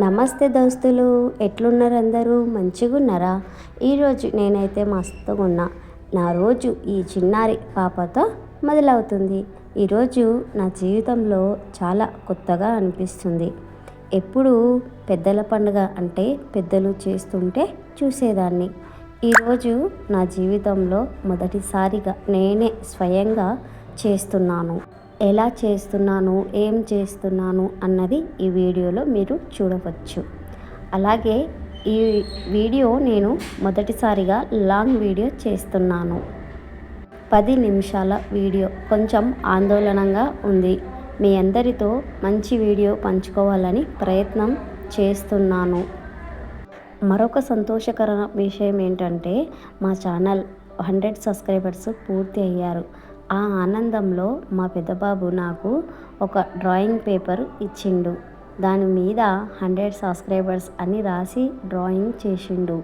నమస్తే దోస్తులు, ఎట్లున్నారు? అందరూ మంచిగున్నారా? ఈరోజు నేనైతే మస్తుగా ఉన్నా. నా రోజు ఈ చిన్నారి పాపతో మొదలవుతుంది. ఈరోజు నా జీవితంలో చాలా కొత్తగా అనిపిస్తుంది. ఎప్పుడు పెద్దల పండుగ అంటే పెద్దలు చేస్తుంటే చూసేదాన్ని. ఈరోజు నా జీవితంలో మొదటిసారిగా నేనే స్వయంగా చేస్తున్నాను. ఎలా చేస్తున్నాను, ఏం చేస్తున్నాను అన్నది ఈ వీడియోలో మీరు చూడవచ్చు. అలాగే ఈ వీడియో నేను మొదటిసారిగా లాంగ్ వీడియో చేస్తున్నాను. 10 నిమిషాల వీడియో. కొంచెం ఆందోళనగా ఉంది. మీ అందరితో మంచి వీడియో పంచుకోవాలని ప్రయత్నం చేస్తున్నాను. మరొక సంతోషకర విషయం ఏంటంటే మా ఛానల్ 100 సబ్స్క్రైబర్స్ పూర్తి అయ్యారు. ఆ ఆనందంలో మా పెద్దబాబు నాకు ఒక డ్రాయింగ్ పేపర్ ఇచ్చిండు. దాని మీద 100 సబ్స్క్రైబర్స్ అని రాసి డ్రాయింగ్ చేసిండు.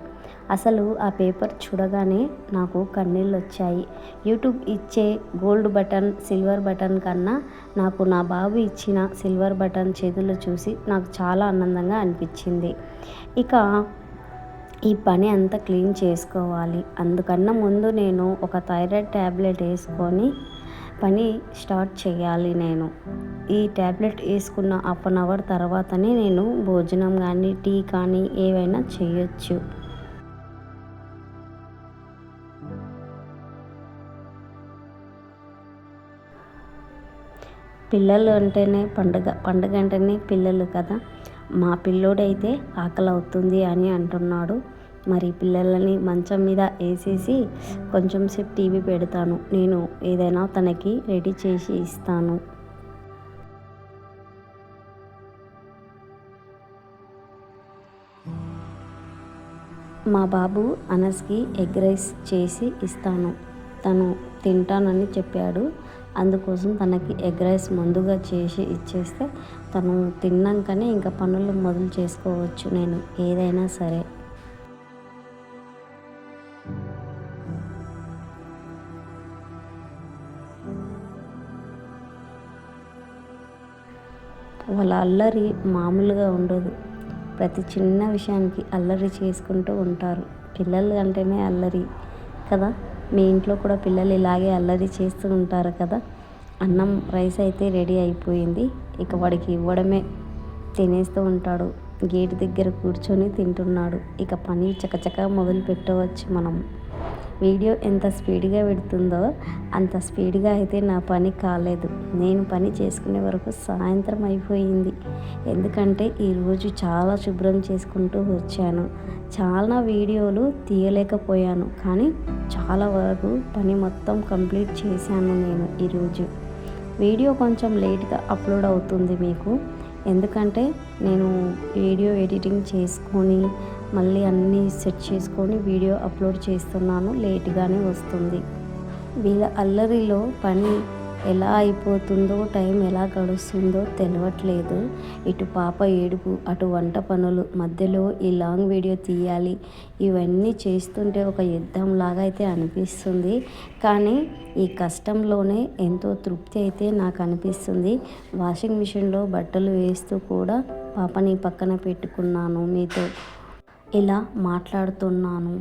అసలు ఆ పేపర్ చూడగానే నాకు కన్నీళ్ళు వచ్చాయి. యూట్యూబ్ ఇచ్చే గోల్డ్ బటన్, సిల్వర్ బటన్ కన్నా నాకు నా బాబు ఇచ్చిన సిల్వర్ బటన్ చేతులు చూసి నాకు చాలా ఆనందంగా అనిపించింది. ఇక ఈ పని అంతా క్లీన్ చేసుకోవాలి. అందుకన్నా ముందు నేను ఒక థైరాయిడ్ ట్యాబ్లెట్ వేసుకొని పని స్టార్ట్ చేయాలి. నేను ఈ ట్యాబ్లెట్ వేసుకున్న 1/2 అవర్ తర్వాతనే నేను భోజనం కానీ టీ కానీ ఏవైనా చేయొచ్చు. పిల్లలు అంటేనే పండుగ అంటేనే పిల్లలు కదా. మా పిల్లోడైతే ఆకలి అవుతుంది అని అంటున్నాడు. మరి పిల్లలని మంచం మీద వేసేసి కొంచెం సేపు టీవీ పెడతాను. నేను ఏదైనా తనకి రెడీ చేసి ఇస్తాను. మా బాబు అనస్కి ఎగ్ రైస్ చేసి ఇస్తాను. తను తింటానని చెప్పాడు. అందుకోసం తనకి ఎగ్ రైస్ ముందుగా చేసి ఇచ్చేస్తే తను తిన్నాకనే ఇంకా పనులు మొదలు చేసుకోవచ్చు. నేను ఏదైనా సరే వాళ్ళ అల్లరి మామూలుగా ఉండదు. ప్రతి చిన్న విషయానికి అల్లరి చేసుకుంటూ ఉంటారు. పిల్లలు అంటేనే అల్లరి కదా. మీ ఇంట్లో కూడా పిల్లలు ఇలాగే అల్లరి చేస్తూ ఉంటారు కదా. అన్నం రైస్ అయితే రెడీ అయిపోయింది. ఇక వాడికి ఇవ్వడమే. తినేస్తూ ఉంటాడు. గేట్ దగ్గర కూర్చొని తింటున్నాడు. ఇక పని చకచక మొదలు పెట్టవచ్చు మనం. వీడియో ఎంత స్పీడ్గా పెడుతుందో అంత స్పీడ్గా అయితే నా పని కాలేదు. నేను పని చేసుకునే వరకు సాయంత్రం అయిపోయింది. ఎందుకంటే ఈరోజు చాలా శుభ్రం చేసుకుంటూ వచ్చాను. చాలా వీడియోలు తీయలేకపోయాను, కానీ చాలా వరకు పని మొత్తం కంప్లీట్ చేశాను నేను. ఈరోజు వీడియో కొంచెం లేట్గా అప్లోడ్ అవుతుంది మీకు. ఎందుకంటే నేను వీడియో ఎడిటింగ్ చేసుకొని మళ్ళీ అన్నీ సెట్ చేసుకొని వీడియో అప్లోడ్ చేస్తున్నాను. లేట్గానే వస్తుంది. వీళ్ళ అల్లరిలో పని ఎలా అయిపోతుందో, టైం ఎలా గడుస్తుందో తెలియట్లేదు. ఇటు పాప ఏడుపు, అటు వంట పనులు, మధ్యలో ఈ లాంగ్ వీడియో తీయాలి. ఇవన్నీ చేస్తుంటే ఒక యుద్ధంలాగా అయితే అనిపిస్తుంది. కానీ ఈ కష్టంలోనే ఎంతో తృప్తి అయితే నాకు అనిపిస్తుంది. వాషింగ్ మిషన్లో బట్టలు వేస్తూ కూడా పాపని పక్కన పెట్టుకున్నాను. మీతో ఇలా మాట్లాడుతున్నాను.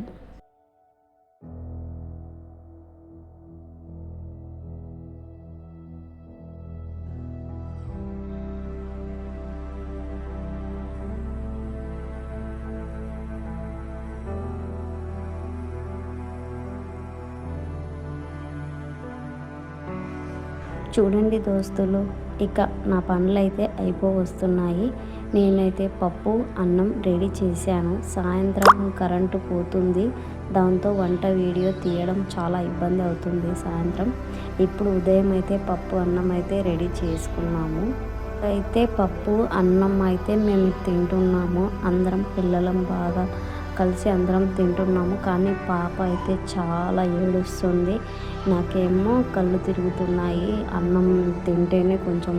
చూడండి దోస్తులు, ఇక నా పనులు అయితే అయిపోవస్తున్నాయి. నేనైతే పప్పు అన్నం రెడీ చేశాను. సాయంత్రం కరెంటు పోతుంది. దాంతో వంట వీడియో తీయడం చాలా ఇబ్బంది అవుతుంది సాయంత్రం. ఇప్పుడు ఉదయం అయితే పప్పు అన్నం అయితే రెడీ చేసుకున్నాము. అయితే పప్పు అన్నం అయితే మేము తింటున్నాము. అందరం పిల్లలం బాగా కలిసి అందరం తింటున్నాము. కానీ పాప అయితే చాలా ఏడుస్తుంది. నాకేమో కళ్ళు తిరుగుతున్నాయి. అన్నం తింటేనే కొంచెం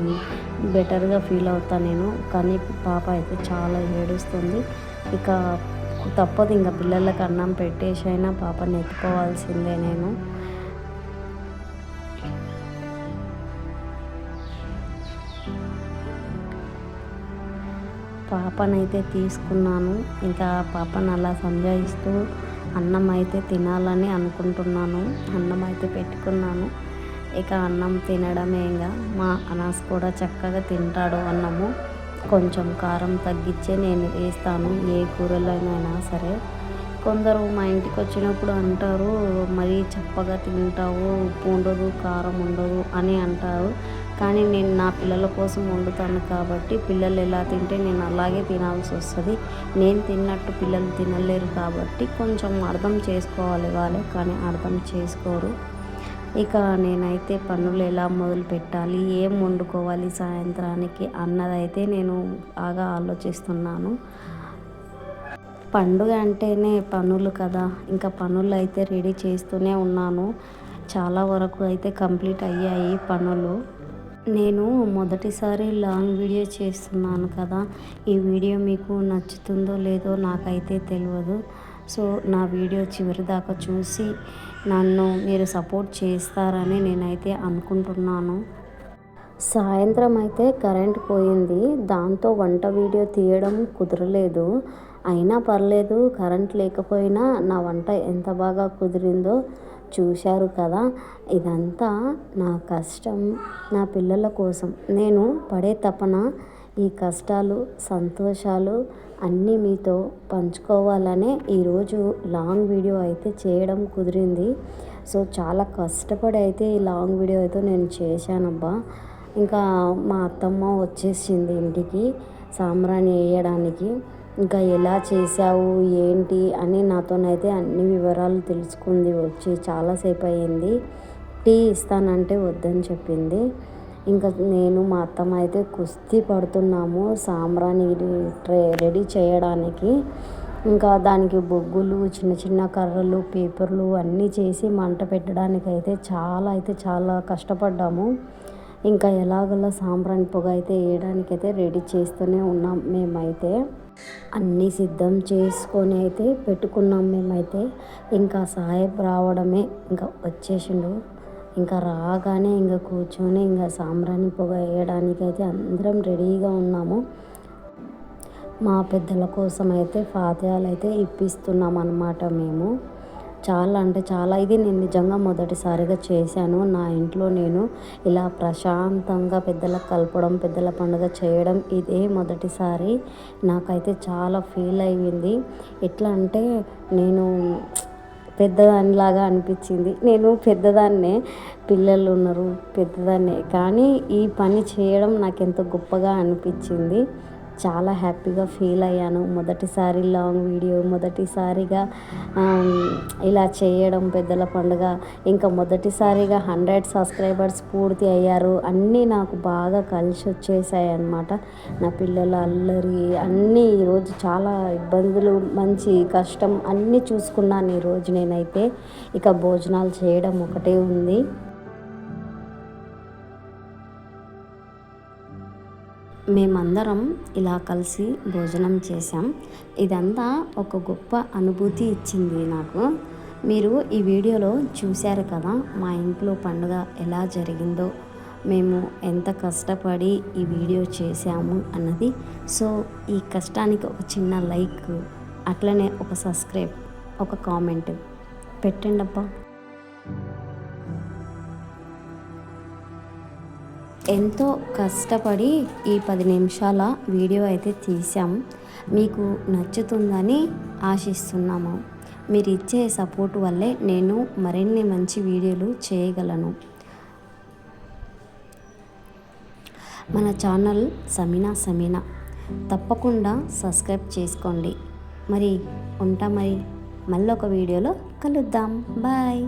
బెటర్గా ఫీల్ అవుతాను నేను. కానీ పాప అయితే చాలా ఏడుస్తుంది. ఇక తప్పదు, ఇంకా పిల్లలకి అన్నం పెట్టేసి అయినా పాపని ఎత్తుకోవాల్సిందే నేను. పాప పాపనైతే తీసుకున్నాను. ఇంకా పాపను అలా సంజాయిస్తూ అన్నం అయితే తినాలని అనుకుంటున్నాను. అన్నం అయితే పెట్టుకున్నాను. ఇక అన్నం తినడమే. ఇంకా మా అనాస్ కూడా చక్కగా తింటాడు అన్నము. కొంచెం కారం తగ్గించే నేను వేస్తాను ఏ కూరలోనైనా సరే. కొందరు మా ఇంటికి వచ్చినప్పుడు అంటారు, మరీ చప్పగా తింటావు, ఉప్పు ఉండదు, కారం ఉండదు అని అంటారు. కానీ నేను నా పిల్లల కోసం వండుతాను కాబట్టి పిల్లలు ఎలా తింటే నేను అలాగే తినాల్సి వస్తుంది. నేను తిన్నట్టు పిల్లలు తినలేరు కాబట్టి కొంచెం అర్థం చేసుకోవాలి వాళ్ళే, కానీ అర్థం చేసుకోరు. ఇక నేనైతే పనులు ఎలా మొదలు పెట్టాలి, ఏం వండుకోవాలి సాయంత్రానికి అన్నదైతే నేను బాగా ఆలోచిస్తున్నాను. పండుగ అంటేనే పనులు కదా, ఇంకా పనులు అయితే రెడీ చేస్తూనే ఉన్నాను. చాలా వరకు అయితే కంప్లీట్ అయ్యాయి పనులు. నేను మొదటిసారి లాంగ్ వీడియో చేస్తున్నాను కదా, ఈ వీడియో మీకు నచ్చుతుందో లేదో నాకైతే తెలియదు. సో నా వీడియో చివరి దాకా చూసి నన్ను మీరు సపోర్ట్ చేస్తారని నేనైతే అనుకుంటున్నాను. సాయంత్రం అయితే కరెంట్ పోయింది. దాంతో వంట వీడియో తీయడం కుదరలేదు. అయినా పర్లేదు, కరెంట్ లేకపోయినా నా వంట ఎంత బాగా కుదిరిందో చూశారు కదా. ఇదంతా నా కష్టం, నా పిల్లల కోసం నేను పడే తపన. ఈ కష్టాలు సంతోషాలు అన్నీ మీతో పంచుకోవాలనే ఈరోజు లాంగ్ వీడియో అయితే చేయడం కుదిరింది. సో చాలా కష్టపడి అయితే ఈ లాంగ్ వీడియో అయితే నేను చేశానబ్బా. ఇంకా మా అత్తమ్మ వచ్చేసింది ఇంటికి సాంబ్రాణి వేయడానికి. ఇంకా ఎలా చేసావు ఏంటి అని నాతోనైతే అన్ని వివరాలు తెలుసుకుంది. వచ్చి చాలాసేపు అయ్యింది. టీ ఇస్తానంటే వద్దని చెప్పింది. ఇంకా నేను మా అత్తమ్మ అయితే కుస్తీ పడుతున్నాము సాంబ్రాణి రెడీ చేయడానికి. ఇంకా దానికి బొగ్గులు, చిన్న చిన్న కర్రలు, పేపర్లు అన్నీ చేసి మంట పెట్టడానికి అయితే చాలా కష్టపడ్డాము. ఇంకా ఎలాగోలా సాంబ్రాణి పొగ అయితే వేయడానికైతే రెడీ చేస్తూనే ఉన్నాం. మేమైతే అన్నీ సిద్ధం చేసుకొని అయితే పెట్టుకున్నాం. మేమైతే ఇంకా సాహెబ్ రావడమే, ఇంకా వచ్చేసిండు. ఇంకా రాగానే ఇంకా కూర్చొని ఇంకా సాంబ్రాణి పొగ వేయడానికైతే అందరం రెడీగా ఉన్నాము. మా పెద్దల కోసం అయితే ఫాతియాలు అయితే ఇప్పిస్తున్నాం అన్నమాట మేము. చాలా అంటే చాలా, ఇది నేను నిజంగా మొదటిసారిగా చేశాను నా ఇంట్లో. నేను ఇలా ప్రశాంతంగా పెద్దలకు కలపడం, పెద్దల పండుగ చేయడం ఇదే మొదటిసారి. నాకైతే చాలా ఫీల్ అయ్యింది. ఎట్లా అంటే నేను పెద్దదానిలాగా అనిపించింది. నేను పెద్దదాన్నే, పిల్లలు ఉన్నారు, పెద్దదాన్నే, కానీ ఈ పని చేయడం నాకు ఎంతో గొప్పగా అనిపించింది. చాలా హ్యాపీగా ఫీల్ అయ్యాను. మొదటిసారి లాంగ్ వీడియో, మొదటిసారిగా ఇలా చేయడం పెద్దల పండుగ, ఇంకా మొదటిసారిగా 100 సబ్స్క్రైబర్స్ పూర్తి అయ్యారు. అన్నీ నాకు బాగా కలిసి వచ్చేసాయి అన్నమాట. నా పిల్లల అల్లరి అన్నీ ఈరోజు చాలా ఇబ్బందులు, మంచి కష్టం అన్నీ చూసుకున్నాను ఈరోజు నేనైతే. ఇక భోజనాలు చేయడం ఒకటే ఉంది. మేమందరం ఇలా కలిసి భోజనం చేసాం. ఇదంతా ఒక గొప్ప అనుభూతి ఇచ్చింది నాకు. మీరు ఈ వీడియోలో చూశారు కదా మా ఇంట్లో పండుగ ఎలా జరిగిందో, మేము ఎంత కష్టపడి ఈ వీడియో చేసాము అన్నది. సో ఈ కష్టానికి ఒక చిన్న లైక్, అట్లనే ఒక సబ్స్క్రైబ్, ఒక కామెంట్ పెట్టండి అబ్బా. ఎంతో కష్టపడి ఈ 10 నిమిషాల వీడియో అయితే తీసాం. మీకు నచ్చుతుందని ఆశిస్తున్నాము. మీరు ఇచ్చే సపోర్ట్ వల్లే నేను మరిన్ని మంచి వీడియోలు చేయగలను. మన ఛానల్ సమీనా తప్పకుండా సబ్స్క్రైబ్ చేసుకోండి. మరి ఉంటా, మరి మళ్ళీ ఒక వీడియోలో కలుద్దాం. బాయ్.